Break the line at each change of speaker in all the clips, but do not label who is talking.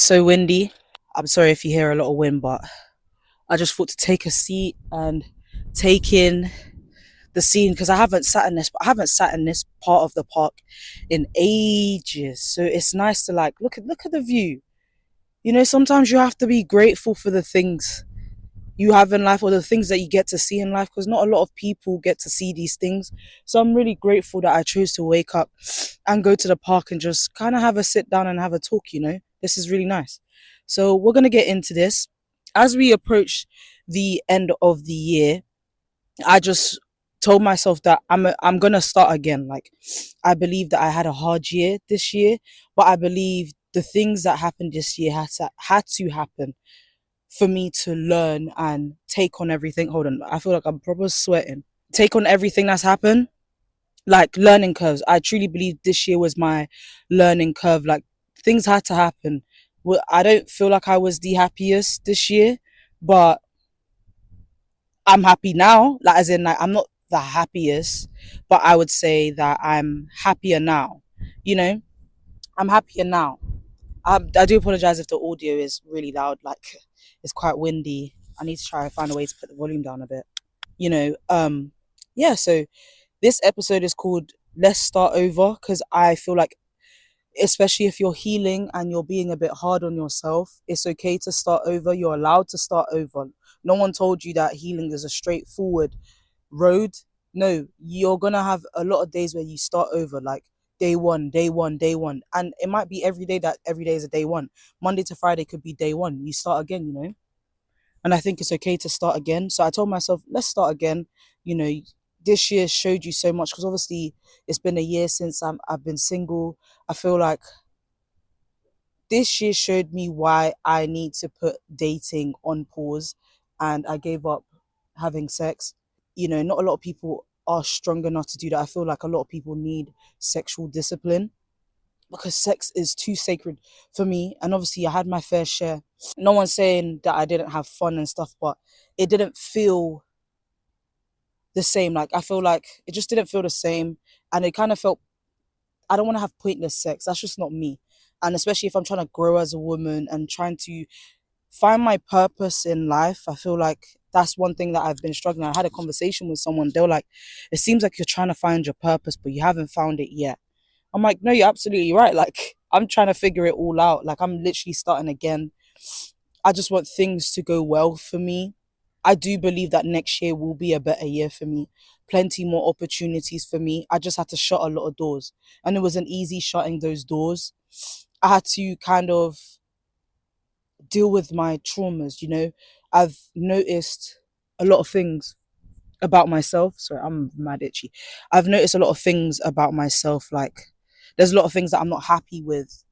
So windy. I'm sorry if you hear a lot of wind, but I just thought to take a seat and take in the scene because I haven't sat in this part of the park in ages. So it's nice to like look at the view. You know, sometimes you have to be grateful for the things you have in life or the things that you get to see in life because not a lot of people get to see these things. So I'm really grateful that I chose to wake up and go to the park and just kind of have a sit down and have a talk, you know. This is really nice. So we're going to get into this. As we approach the end of the year, I just told myself that I'm going to start again. Like I believe that I had a hard year this year, but I believe the things that happened this year had to happen for me to learn and take on everything. Hold on, I feel like I'm probably sweating. Take on everything that's happened, like learning curves. I truly believe this year was my learning curve. Like things had to happen. Well, I don't feel like I was the happiest this year, but I'm happy now. Like as in, like I'm not the happiest, but I would say that I'm happier now. You know, I'm happier now. I do apologize if the audio is really loud. Like it's quite windy. I need to try and find a way to put the volume down a bit. You know, yeah. So this episode is called "Let's Start Over" because I feel like, especially if you're healing and you're being a bit hard on yourself, it's okay to start over. You're allowed to start over. No one told you that healing is a straightforward road. No, you're gonna have a lot of days where you start over, like day one, day one, day one. And it might be every day that every day is a day one. Monday to Friday could be day one. You start again, you know? And I think it's okay to start again. So I told myself, let's start again. You know, this year showed you so much because obviously it's been a year since I've been single. I feel like this year showed me why I need to put dating on pause and I gave up having sex. You know, not a lot of people are strong enough to do that. I feel like a lot of people need sexual discipline because sex is too sacred for me. And obviously, I had my fair share. No one's saying that I didn't have fun and stuff, but it didn't feel the same. Like, I feel like it just didn't feel the same. And it kind of felt, I don't want to have pointless sex. That's just not me. And especially if I'm trying to grow as a woman and trying to find my purpose in life, I feel like that's one thing that I've been struggling. I had a conversation with someone. They were like, it seems like you're trying to find your purpose, but you haven't found it yet. I'm like, no, you're absolutely right. Like, I'm trying to figure it all out. Like, I'm literally starting again. I just want things to go well for me. I do believe that next year will be a better year for me. Plenty more opportunities for me. I just had to shut a lot of doors. And it wasn't easy shutting those doors. I had to kind of deal with my traumas, you know. I've noticed a lot of things about myself. Sorry, I'm mad itchy. I've noticed a lot of things about myself. Like, there's a lot of things that I'm not happy with.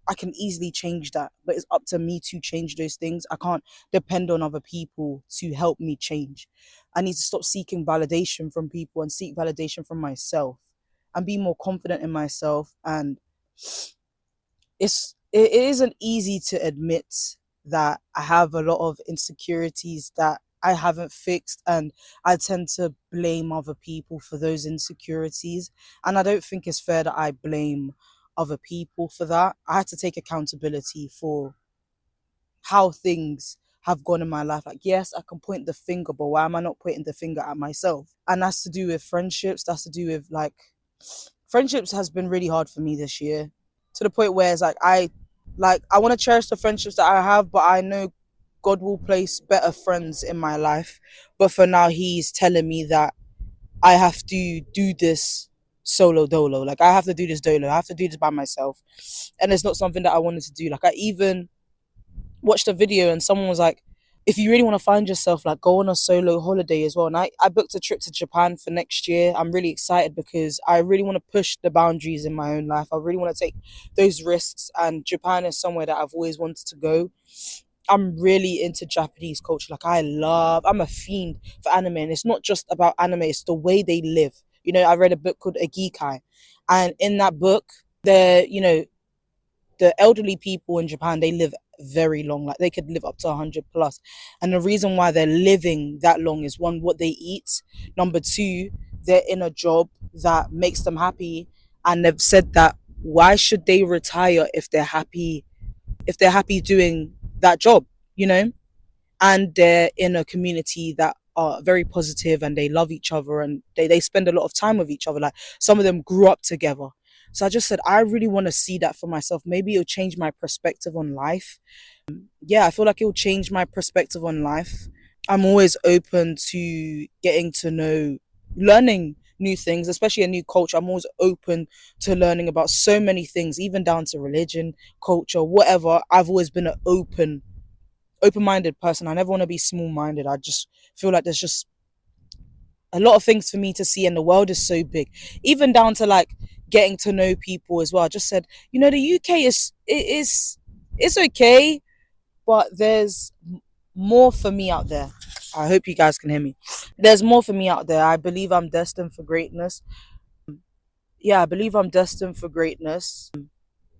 I can easily change that, but it's up to me to change those things. I can't depend on other people to help me change. I need to stop seeking validation from people and seek validation from myself and be more confident in myself. And it isn't easy to admit that I have a lot of insecurities that I haven't fixed, and I tend to blame other people for those insecurities. And I don't think it's fair that I blame other people for that. I had to take accountability for how things have gone in my life. Like, yes, I can point the finger, but why am I not pointing the finger at myself? And that's to do with friendships. That's to do with like friendships has been really hard for me this year, to the point where it's like I want to cherish the friendships that I have, but I know God will place better friends in my life. But for now, He's telling me that I have to do this solo dolo. Like I have to do this dolo. I have to do this by myself, and it's not something that I wanted to do. Like I even watched a video and someone was like, if you really want to find yourself, like go on a solo holiday as well. And I booked a trip to Japan for next year. I'm really excited because I really want to push the boundaries in my own life. I really want to take those risks. And Japan is somewhere that I've always wanted to go. I'm really into Japanese culture. Like I'm a fiend for anime. And it's not just about anime, it's the way they live. You know, I read a book called Ikigai. And in that book, the elderly people in Japan, they live very long. Like they could live up to 100 plus. And the reason why they're living that long is one, what they eat. Number two, they're in a job that makes them happy. And they've said that why should they retire if they're happy if they're happy doing that job, you know, and they're in a community that are very positive and they love each other and they spend a lot of time with each other. Like some of them grew up together. So I just said, I really want to see that for myself. Maybe it'll change my perspective on life. Yeah, I feel like it'll change my perspective on life. I'm always open to getting to know, learning new things, especially a new culture. I'm always open to learning about so many things, even down to religion, culture, whatever. I've always been an open-minded person. I never want to be small-minded. I just feel like there's just a lot of things for me to see, and the world is so big. Even down to like getting to know people as well. I just said, the UK is it's okay, but there's more for me out there. I hope you guys can hear me. There's more for me out there. I believe I'm destined for greatness. Yeah, I believe I'm destined for greatness.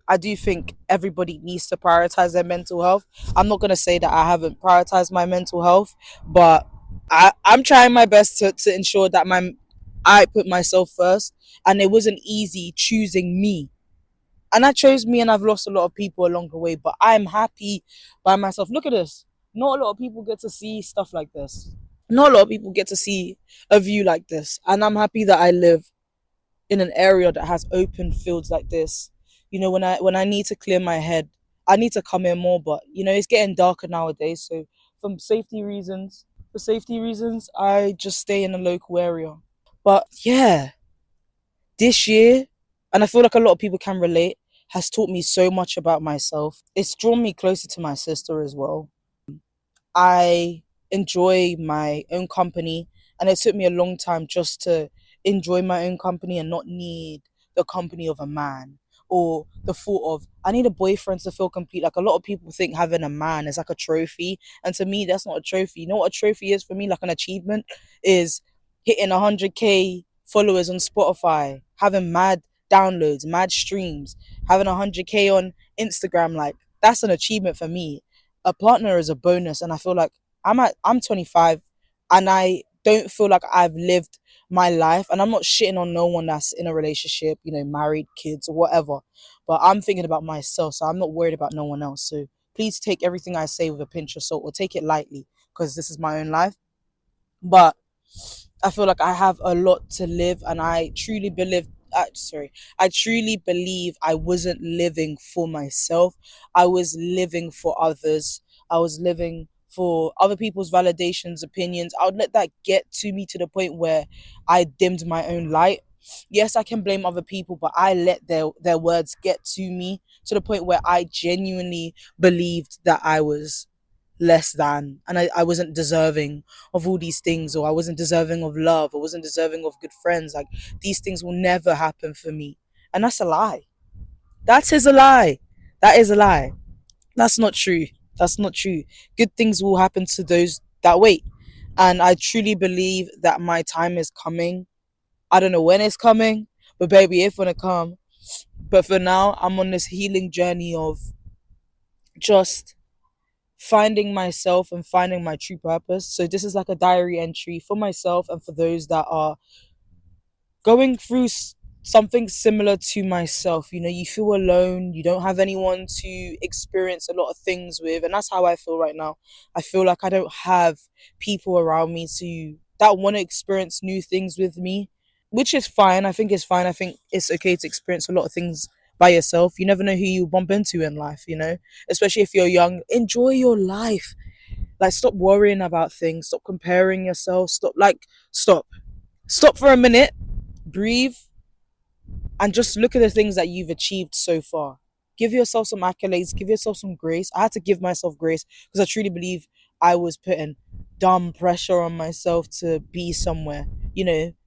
I do think everybody needs to prioritize their mental health. I'm not gonna say that I haven't prioritized my mental health, but I'm trying my best to ensure that I put myself first. And it wasn't easy choosing me. And I chose me, and I've lost a lot of people along the way, but I'm happy by myself. Look at this. Not a lot of people get to see stuff like this. Not a lot of people get to see a view like this. And I'm happy that I live in an area that has open fields like this. When I need to clear my head, I need to come in more, but it's getting darker nowadays. So for safety reasons, I just stay in a local area. But yeah, this year, and I feel like a lot of people can relate, has taught me so much about myself. It's drawn me closer to my sister as well. I enjoy my own company, and it took me a long time just to enjoy my own company and not need the company of a man, or the thought of I need a boyfriend to feel complete. Like a lot of people think having a man is like a trophy, and to me that's not a trophy. You know what a trophy is for me? Like an achievement is hitting 100k followers on Spotify, having mad downloads, mad streams, having 100k on Instagram. Like that's an achievement for me. A partner is a bonus, and I feel like I'm 25, and I don't feel like I've lived my life, and I'm not shitting on no one that's in a relationship, married, kids, or whatever, but I'm thinking about myself, so I'm not worried about no one else. So please take everything I say with a pinch of salt, or take it lightly, because this is my own life. But I feel like I have a lot to live, and I truly believe I wasn't living for myself. I was living for others. I was living for other people's validations, opinions. I would let that get to me to the point where I dimmed my own light. Yes, I can blame other people, but I let their words get to me to the point where I genuinely believed that I was less than, and I wasn't deserving of all these things, or I wasn't deserving of love, I wasn't deserving of good friends. Like these things will never happen for me. And that's a lie. That is a lie. That is a lie. That's not true. That's not true. Good things will happen to those that wait. And I truly believe that my time is coming. I don't know when it's coming, but baby, it's gonna come. But for now, I'm on this healing journey of just finding myself and finding my true purpose. So this is like a diary entry for myself and for those that are going through something similar to myself. You feel alone, you don't have anyone to experience a lot of things with, and that's how I feel right now. I feel like I don't have people around me that want to experience new things with me, which is fine. I think it's fine. I think it's okay to experience a lot of things by yourself. You never know who you bump into in life, especially if you're young. Enjoy your life. Like, stop worrying about things. Stop comparing yourself. Stop. Stop for a minute. Breathe. And just look at the things that you've achieved so far. Give yourself some accolades. Give yourself some grace. I had to give myself grace because I truly believe I was putting dumb pressure on myself to be somewhere.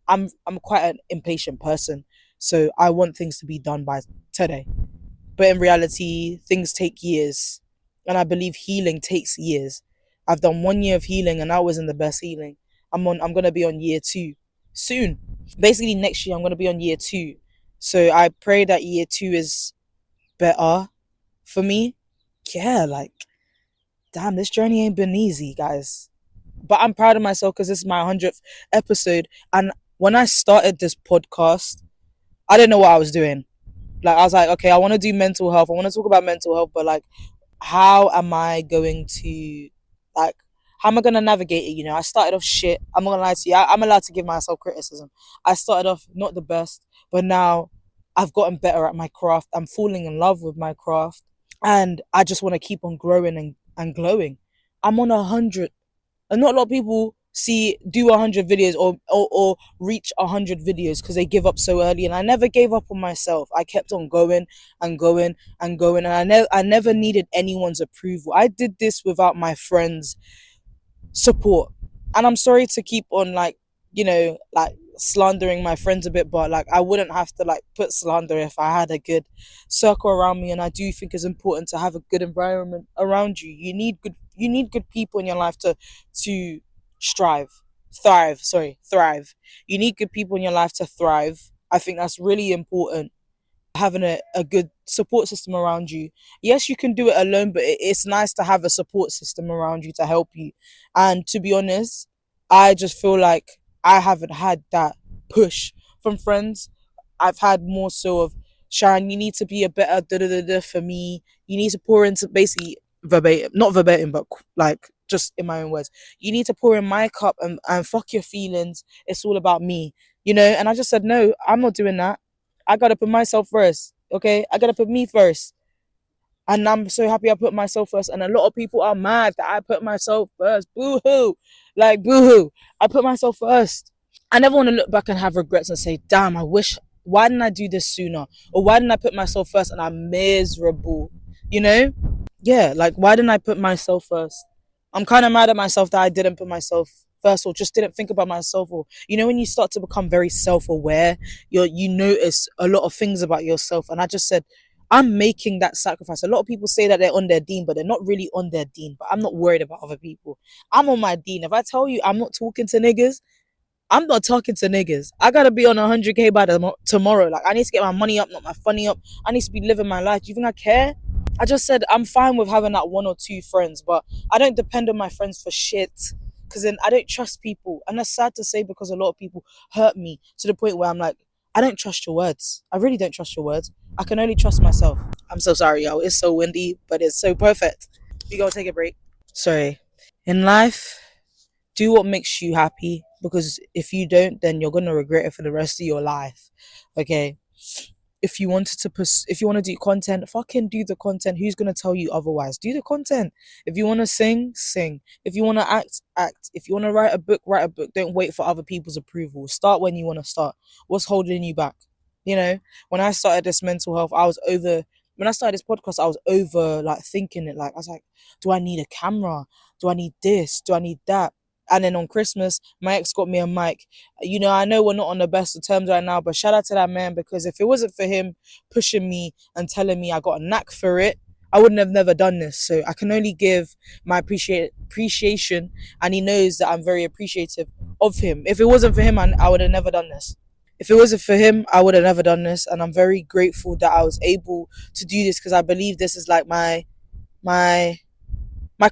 I'm quite an impatient person, so I want things to be done by today. But in reality, things take years, and I believe healing takes years. I've done 1 year of healing, and that wasn't the best healing. I'm gonna be on year 2 soon. Basically, next year I'm gonna be on year 2. So I pray that year 2 is better for me. Yeah, like, damn, this journey ain't been easy, guys. But I'm proud of myself because this is my 100th episode. And when I started this podcast, I didn't know what I was doing. Like, I was like, okay, I want to do mental health. I want to talk about mental health, but like, how am I going to, like, how am I gonna navigate it? I started off shit. I'm not gonna lie to you. I'm allowed to give myself criticism. I started off not the best, but now I've gotten better at my craft. I'm falling in love with my craft, and I just want to keep on growing and glowing. I'm on 100, and not a lot of people do 100 videos or reach 100 videos because they give up so early. And I never gave up on myself. I kept on going and going and going, and I never needed anyone's approval. I did this without my friends' support. And I'm sorry to keep on, like, like, slandering my friends a bit, but like, I wouldn't have to, like, put slander if I had a good circle around me. And I do think it's important to have a good environment around you. You need good people in your life to strive thrive. You need good people in your life to thrive. I think that's really important, having a good support system around you. Yes, you can do it alone, but it's nice to have a support system around you to help you. And to be honest, I just feel like I haven't had that push from friends. I've had more so of, Sharon, you need to be a better da da da da for me. You need to pour into, basically, verbatim, not verbatim, but like, just in my own words. You need to pour in my cup, and fuck your feelings. It's all about me. And I just said, no, I'm not doing that. I gotta put myself first. Okay, I gotta put me first. And I'm so happy I put myself first. And a lot of people are mad that I put myself first. Boo hoo. Like, boo hoo. I put myself first. I never want to look back and have regrets and say, damn, why didn't I do this sooner? Or why didn't I put myself first and I'm miserable? You know? Yeah, like, why didn't I put myself first? I'm kind of mad at myself that I didn't put myself first, or just didn't think about myself. Or, when you start to become very self-aware, you notice a lot of things about yourself. And I just said, I'm making that sacrifice. A lot of people say that they're on their deen, but they're not really on their deen. But I'm not worried about other people. I'm on my deen. If I tell you I'm not talking to niggas, I'm not talking to niggas. I gotta be on 100K by tomorrow. Like, I need to get my money up, not my funny up. I need to be living my life. Do you think I care? I just said I'm fine with having that one or two friends, but I don't depend on my friends for shit. Because then I don't trust people. And that's sad to say, because a lot of people hurt me to the point where I'm like, I don't trust your words. I really don't trust your words. I can only trust myself. I'm so sorry, y'all. It's so windy, but it's so perfect. We gotta take a break. Sorry. In life, do what makes you happy, because if you don't, then you're gonna regret it for the rest of your life. Okay, if you want to do content, fucking do the content. Who's gonna tell you otherwise? Do the content. If you want to sing. If you want to act. If you want to write a book. Don't wait for other people's approval. Start when you want to start. What's holding you back? you know when I started this mental health, when I started this podcast, I was over, like, thinking it. Like, I was like, do I need a camera? Do I need this? Do I need that? And then on Christmas, my ex got me a mic. I know we're not on the best of terms right now, but shout out to that man, because if it wasn't for him pushing me and telling me I got a knack for it, I wouldn't have never done this. So I can only give my appreciation, and he knows that I'm very appreciative of him. If it wasn't for him, I would have never done this. If it wasn't for him, I would have never done this, and I'm very grateful that I was able to do this, because I believe this is like my my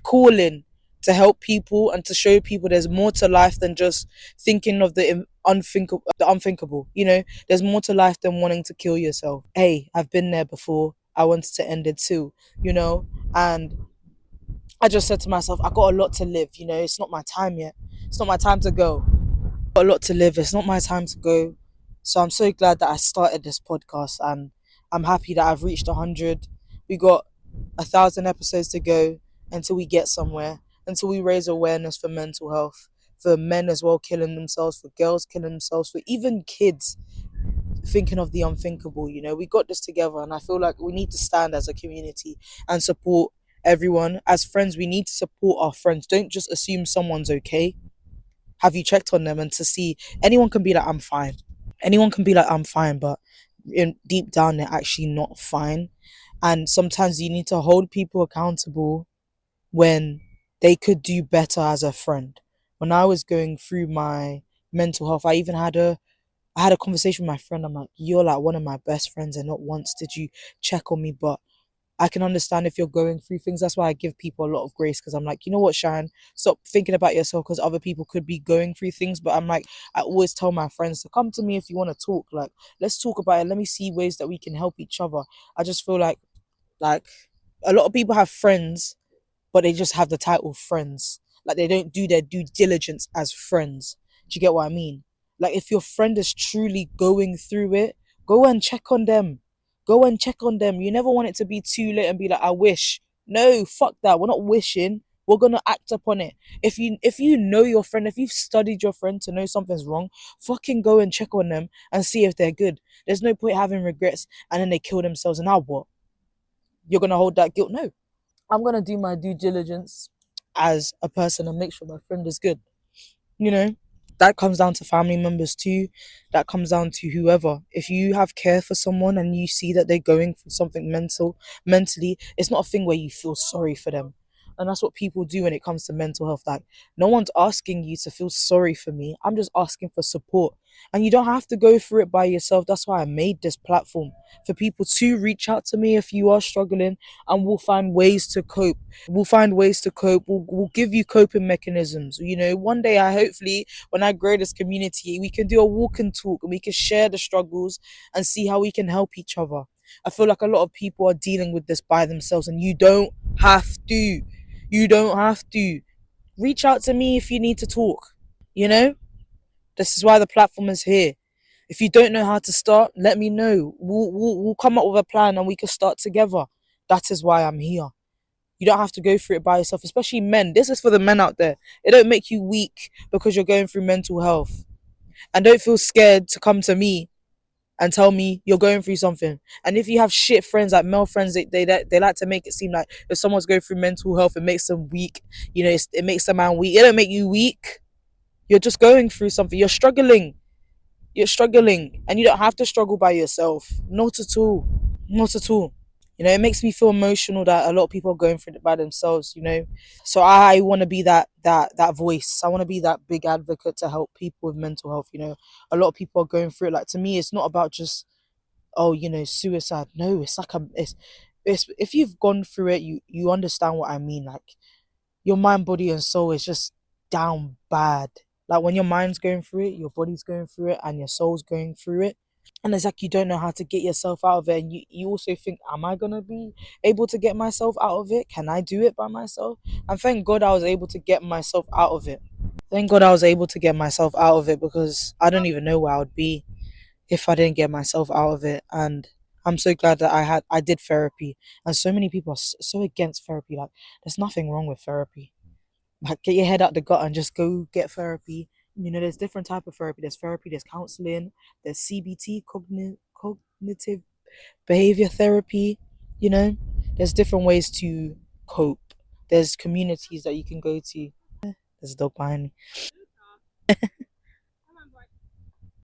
calling, to help people and to show people there's more to life than just thinking of the unthinkable. There's more to life than wanting to kill yourself. Hey, I've been there before. I wanted to end it too, and I just said to myself, I got a lot to live. It's not my time yet. It's not my time to go. Got a lot to live. It's not my time to go. So I'm so glad that I started this podcast, and I'm happy that I've reached 100. We got 1,000 episodes to go until we get somewhere, until we raise awareness for mental health, for men as well killing themselves, for girls killing themselves, for even kids thinking of the unthinkable. We got this together, and I feel like we need to stand as a community and support everyone. As friends, we need to support our friends. Don't just assume someone's okay. Have you checked on them? And to see, anyone can be like, I'm fine. Anyone can be like, I'm fine, but deep down, they're actually not fine. And sometimes you need to hold people accountable when they could do better as a friend. When I was going through my mental health, I had a conversation with my friend. I'm like, you're like one of my best friends, and not once did you check on me. But I can understand if you're going through things. That's why I give people a lot of grace, because I'm like, you know what, Sharon, stop thinking about yourself, because other people could be going through things. But I'm like, I always tell my friends to come to me if you want to talk. Like, let's talk about it. Let me see ways that we can help each other. I just feel like A lot of people have friends, but they just have the title friends. Like they don't do their due diligence as friends. Do you get what I mean? Like if your friend is truly going through it, go and check on them. Go and check on them. You never want it to be too late and be like, I wish. No, fuck that. We're not wishing. We're gonna act upon it. If you know your friend, if you've studied your friend to know something's wrong, fucking go and check on them and see if they're good. There's no point having regrets and then they kill themselves and now what? You're gonna hold that guilt? No. I'm gonna do my due diligence as a person and make sure my friend is good. You know, that comes down to family members too. That comes down to whoever. If you have care for someone and you see that they're going through something mentally, it's not a thing where you feel sorry for them. And that's what people do when it comes to mental health. Like, no one's asking you to feel sorry for me. I'm just asking for support. And you don't have to go through it by yourself. That's why I made this platform for people to reach out to me if you are struggling, and we'll find ways to cope. We'll find ways to cope. We'll give you coping mechanisms. You know, one day I hopefully, when I grow this community, we can do a walk and talk and we can share the struggles and see how we can help each other. I feel like a lot of people are dealing with this by themselves, and you don't have to. You don't have to. Reach out to me if you need to talk. You know, this is why the platform is here. If you don't know how to start, let me know. We'll come up with a plan and we can start together. That is why I'm here. You don't have to go through it by yourself, especially men. This is for the men out there. It don't make you weak because you're going through mental health. And don't feel scared to come to me and tell me you're going through something. And if you have shit friends, like male friends, they like to make it seem like if someone's going through mental health, it makes them weak. You know, it makes a man weak. It don't make you weak. You're just going through something. You're struggling. You're struggling. And you don't have to struggle by yourself. Not at all. Not at all. You know, it makes me feel emotional that a lot of people are going through it by themselves, you know. So I want to be that voice. I want to be that big advocate to help people with mental health, you know. A lot of people are going through it. Like to me, it's not about just, oh, you know, suicide. No, it's like it's if you've gone through it, you understand what I mean. Like your mind, body and soul is just down bad. Like when your mind's going through it, your body's going through it and your soul's going through it, and it's like you don't know how to get yourself out of it, and you also think, am I gonna be able to get myself out of it? Can I do it by myself? And thank God I was able to get myself out of it. Thank God I was able to get myself out of it, because I don't even know where I would be if I didn't get myself out of it. And I'm so glad that I did therapy. And so many people are so against therapy. Like there's nothing wrong with therapy. Like get your head out the gut and just go get therapy. You know, there's different type of therapy, there's counseling, there's CBT, cognitive behavior therapy. You know, there's different ways to cope. There's communities that you can go to. There's a dog behind me.